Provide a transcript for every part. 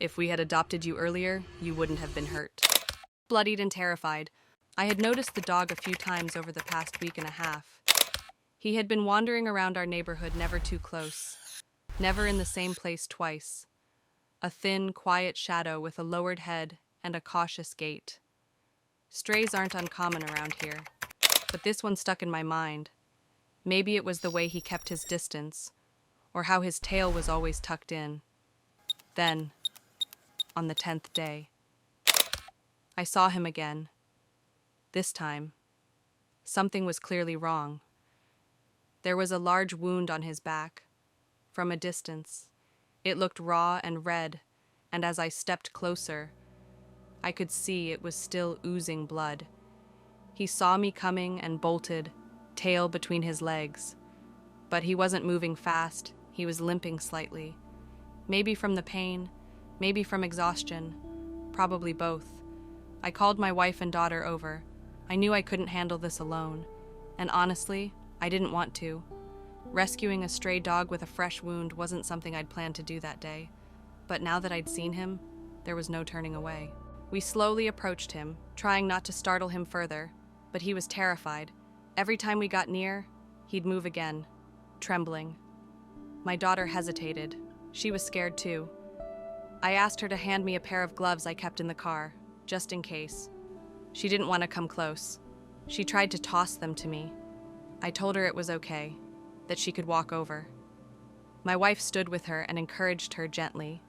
If we had adopted you earlier, you wouldn't have been hurt. Bloodied and terrified, I had noticed the dog a few times over the past week and a half. He had been wandering around our neighborhood, never too close, never in the same place twice. A thin, quiet shadow with a lowered head and a cautious gait. Strays aren't uncommon around here, but this one stuck in my mind. Maybe it was the way he kept his distance, or how his tail was always tucked in. Then, on the 10th day, I saw him again. This time, something was clearly wrong. There was a large wound on his back. From a distance, it looked raw and red, and as I stepped closer, I could see it was still oozing blood. He saw me coming and bolted, tail between his legs. But he wasn't moving fast, he was limping slightly. Maybe from the pain, maybe from exhaustion, probably both. I called my wife and daughter over. I knew I couldn't handle this alone, and honestly, I didn't want to. Rescuing a stray dog with a fresh wound wasn't something I'd planned to do that day, but now that I'd seen him, there was no turning away. We slowly approached him, trying not to startle him further, but he was terrified. Every time we got near, he'd move again, trembling. My daughter hesitated. She was scared too. I asked her to hand me a pair of gloves I kept in the car, just in case. She didn't want to come close. She tried to toss them to me. I told her it was okay, that she could walk over. My wife stood with her and encouraged her gently.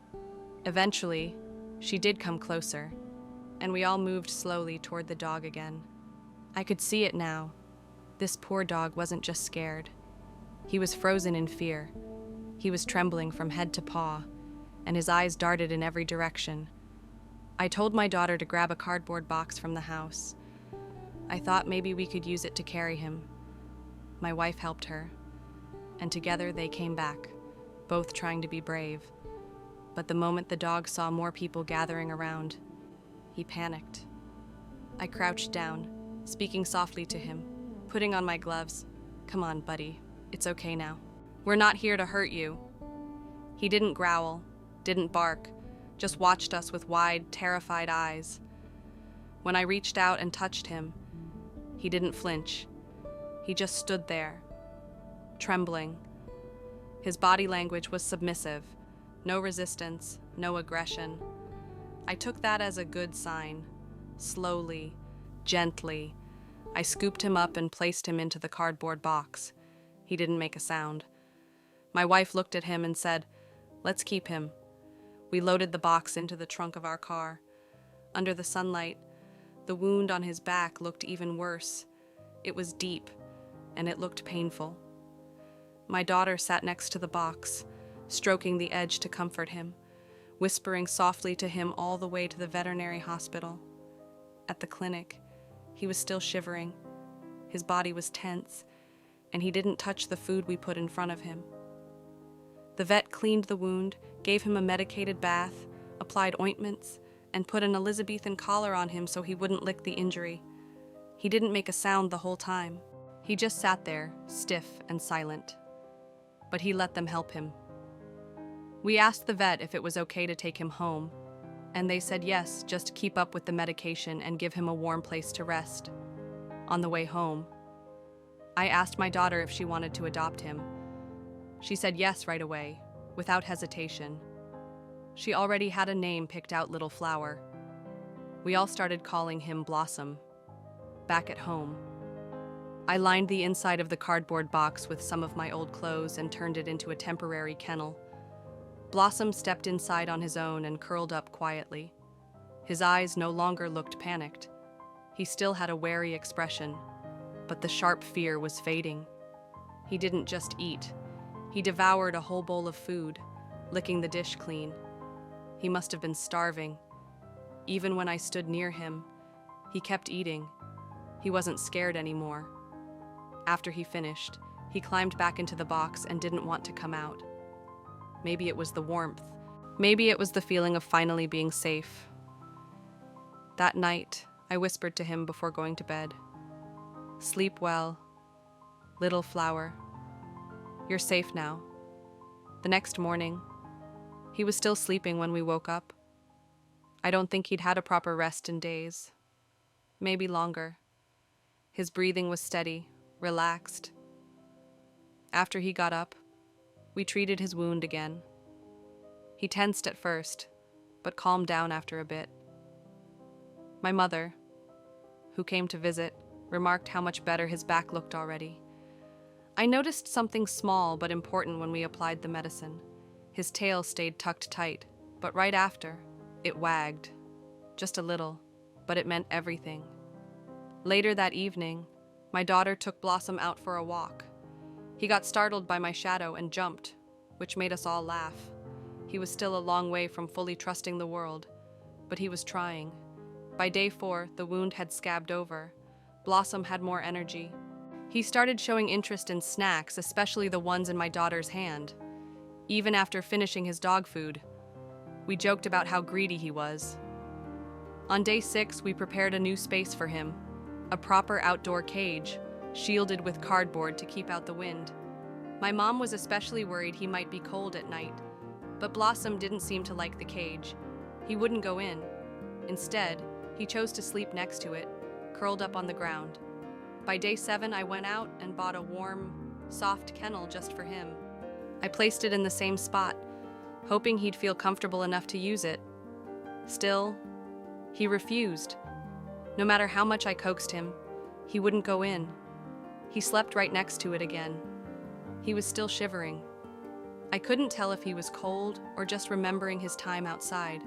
Eventually, she did come closer, and we all moved slowly toward the dog again. I could see it now. This poor dog wasn't just scared. He was frozen in fear. He was trembling from head to paw, and his eyes darted in every direction. I told my daughter to grab a cardboard box from the house. I thought maybe we could use it to carry him. My wife helped her, and together they came back, both trying to be brave. But the moment the dog saw more people gathering around, he panicked. I crouched down, speaking softly to him, putting on my gloves. "Come on, buddy. It's okay now. We're not here to hurt you." He didn't growl, didn't bark, just watched us with wide, terrified eyes. When I reached out and touched him, he didn't flinch. He just stood there, trembling. His body language was submissive. No resistance, no aggression. I took that as a good sign. Slowly, gently, I scooped him up and placed him into the cardboard box. He didn't make a sound. My wife looked at him and said, "Let's keep him." We loaded the box into the trunk of our car. Under the sunlight, the wound on his back looked even worse. It was deep, and it looked painful. My daughter sat next to the box, stroking the edge to comfort him, whispering softly to him all the way to the veterinary hospital. At the clinic, he was still shivering. His body was tense, and he didn't touch the food we put in front of him. The vet cleaned the wound, gave him a medicated bath, applied ointments, and put an Elizabethan collar on him so he wouldn't lick the injury. He didn't make a sound the whole time. He just sat there, stiff and silent. But he let them help him. We asked the vet if it was okay to take him home, and they said yes, just keep up with the medication and give him a warm place to rest. On the way home, I asked my daughter if she wanted to adopt him. She said yes right away, without hesitation. She already had a name picked out, Little Flower. We all started calling him Blossom. Back at home, I lined the inside of the cardboard box with some of my old clothes and turned it into a temporary kennel. Blossom stepped inside on his own and curled up quietly. His eyes no longer looked panicked. He still had a wary expression, but the sharp fear was fading. He didn't just eat. He devoured a whole bowl of food, licking the dish clean. He must have been starving. Even when I stood near him, he kept eating. He wasn't scared anymore. After he finished, he climbed back into the box and didn't want to come out. Maybe it was the warmth. Maybe it was the feeling of finally being safe. That night, I whispered to him before going to bed, "Sleep well, Little Flower. You're safe now." The next morning, he was still sleeping when we woke up, I don't think he'd had a proper rest in days. Maybe longer. His breathing was steady, relaxed. After he got up, we treated his wound again. He tensed at first, but calmed down after a bit. My mother, who came to visit, remarked how much better his back looked already. I noticed something small but important when we applied the medicine. His tail stayed tucked tight, but right after, it wagged. Just a little, but it meant everything. Later that evening, my daughter took Blossom out for a walk. He got startled by my shadow and jumped, which made us all laugh. He was still a long way from fully trusting the world, but he was trying. By day 4, the wound had scabbed over. Blossom had more energy. He started showing interest in snacks, especially the ones in my daughter's hand. Even after finishing his dog food, we joked about how greedy he was. On day 6, we prepared a new space for him, a proper outdoor cage, shielded with cardboard to keep out the wind. My mom was especially worried he might be cold at night, but Blossom didn't seem to like the cage. He wouldn't go in. Instead, he chose to sleep next to it, curled up on the ground. By day 7, I went out and bought a warm, soft kennel just for him. I placed it in the same spot, hoping he'd feel comfortable enough to use it. Still, he refused. No matter how much I coaxed him, he wouldn't go in. He slept right next to it again. He was still shivering. I couldn't tell if he was cold or just remembering his time outside,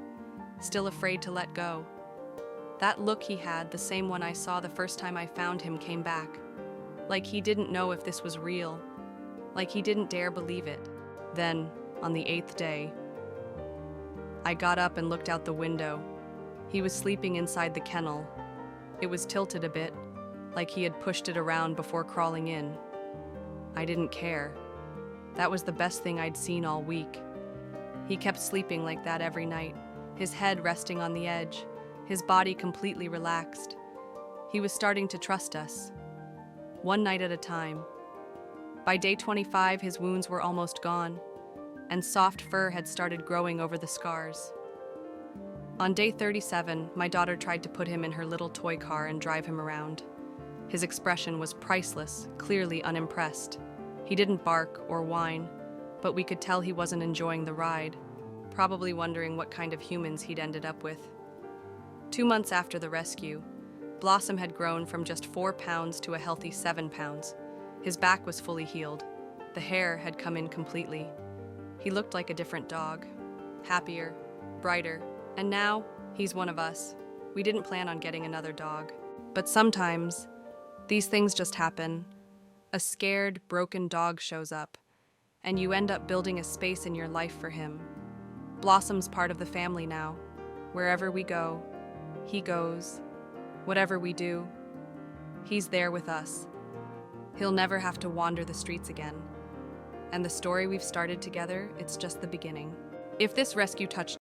still afraid to let go. That look he had, the same one I saw the first time I found him, came back. Like he didn't know if this was real. Like he didn't dare believe it. Then, on the 8th day, I got up and looked out the window. He was sleeping inside the kennel. It was tilted a bit, like he had pushed it around before crawling in. I didn't care. That was the best thing I'd seen all week. He kept sleeping like that every night, his head resting on the edge, his body completely relaxed. He was starting to trust us, one night at a time. By day 25, his wounds were almost gone, and soft fur had started growing over the scars. On day 37, my daughter tried to put him in her little toy car and drive him around. His expression was priceless, clearly unimpressed. He didn't bark or whine, but we could tell he wasn't enjoying the ride, probably wondering what kind of humans he'd ended up with. 2 months after the rescue, Blossom had grown from just 4 pounds to a healthy 7 pounds. His back was fully healed. The hair had come in completely. He looked like a different dog, happier, brighter, and now he's one of us. We didn't plan on getting another dog. But sometimes, these things just happen. A scared, broken dog shows up, and you end up building a space in your life for him. Blossom's part of the family now. Wherever we go, he goes. Whatever we do, he's there with us. He'll never have to wander the streets again. And the story we've started together, it's just the beginning. If this rescue touched